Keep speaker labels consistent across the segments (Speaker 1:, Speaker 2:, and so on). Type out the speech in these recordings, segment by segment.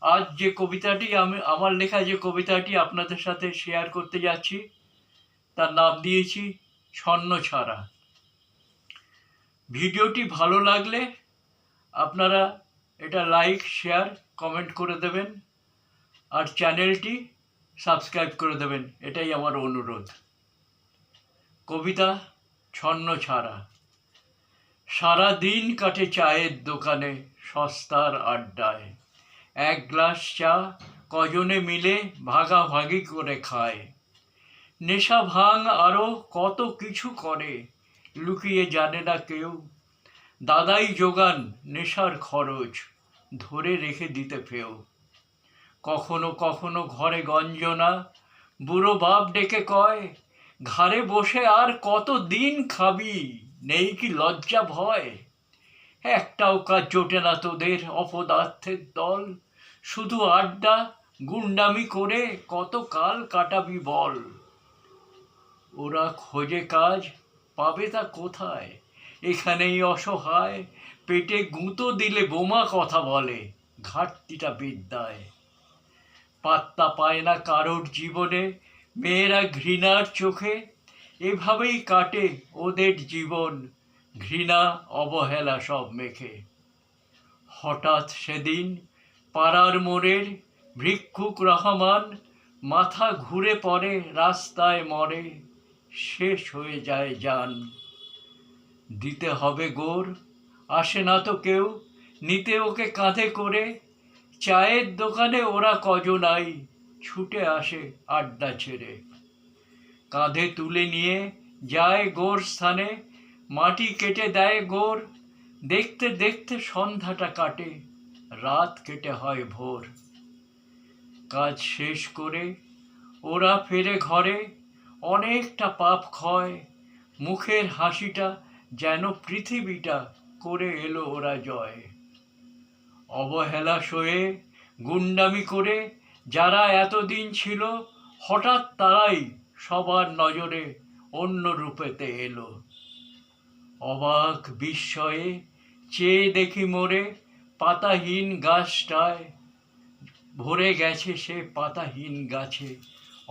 Speaker 1: আজ যে কবিতাটি আমার লেখা যে কবিতাটি আপনাদের সাথে শেয়ার করতে যাচ্ছি তার নাম দিয়েছি ছন্নছাড়া। ভিডিওটি ভালো লাগলে আপনারা এটা লাইক, শেয়ার, কমেন্ট করে দেবেন আর চ্যানেলটি সাবস্ক্রাইব করে দেবেন, এটাই আমার অনুরোধ। কবিতা ছন্নছাড়া। সারা দিন কাটে চায়ের দোকানে সস্তার আড্ডায়, এক গ্লাস চা কজনে মিলে ভাগাভাগি করে খায়। নেশা ভাঙ আরও কত কিছু করে, লুকিয়ে জানে না কেউ। দাদাই জোগান নেশার খরচ, ধরে রেখে দিতে পেও। কখনো কখনো ঘরে গঞ্জনা, বুড়ো বাপ ডেকে কয়, ঘাড়ে বসে আর কত দিন খাবি, নেই কি লজ্জা ভয়? একটাও কাজ জোটে না তোদের অপদার্থের দল, শুধু আড্ডা গুন্ডামি করে কত কাল কাটাবি বল। ওরা খোঁজে কাজ, পাবে তা কোথায়? এখানেই অসহায়, পেটে গুঁতো দিলে বোমা কথা বলে, ঘাটতিটা বিদ্যায়। পাত্তা পায় না কারোর জীবনে, মেয়েরা ঘৃণার চোখে, এভাবেই কাটে ওদের জীবন, ঘৃণা অবহেলা সব মেখে। হঠাৎ সেদিন পাড়ার মোড়ের ভিক্ষুক রহমান মাথা ঘুরে পড়ে, রাস্তায় মরে, শেষ হয়ে যায় জান। দিতে হবে গোর, আসে না তো কেউ নিতে ওকে কাঁধে করে। চায়ের দোকানে ওরা কজনাই ছুটে আসে আড্ডা ছেড়ে। কাঁধে তুলে নিয়ে যায় গোর স্থানে, মাটি কেটে দেয় গোর। দেখতে দেখতে সন্ধ্যাটা কাটে, রাত কেটে হয় ভোর। কাজ শেষ করে ওরা ফেরে ঘরে, অনেকটা পাপ ক্ষয়, মুখের হাসিটা যেন পৃথিবীটা করে এলো ওরা জয়। অবহেলা সয়ে গুন্ডামি করে যারা এতদিন ছিল, হঠাৎ তারাই সবার নজরে অন্য রূপেতে এলো। অবাক বিস্ময়ে চেয়ে দেখি মোরে পাতাহীন গাছটায়, ভরে গেছে সে পাতাহীন গাছে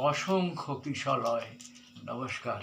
Speaker 1: অসংখ্য কিশলয়। নমস্কার।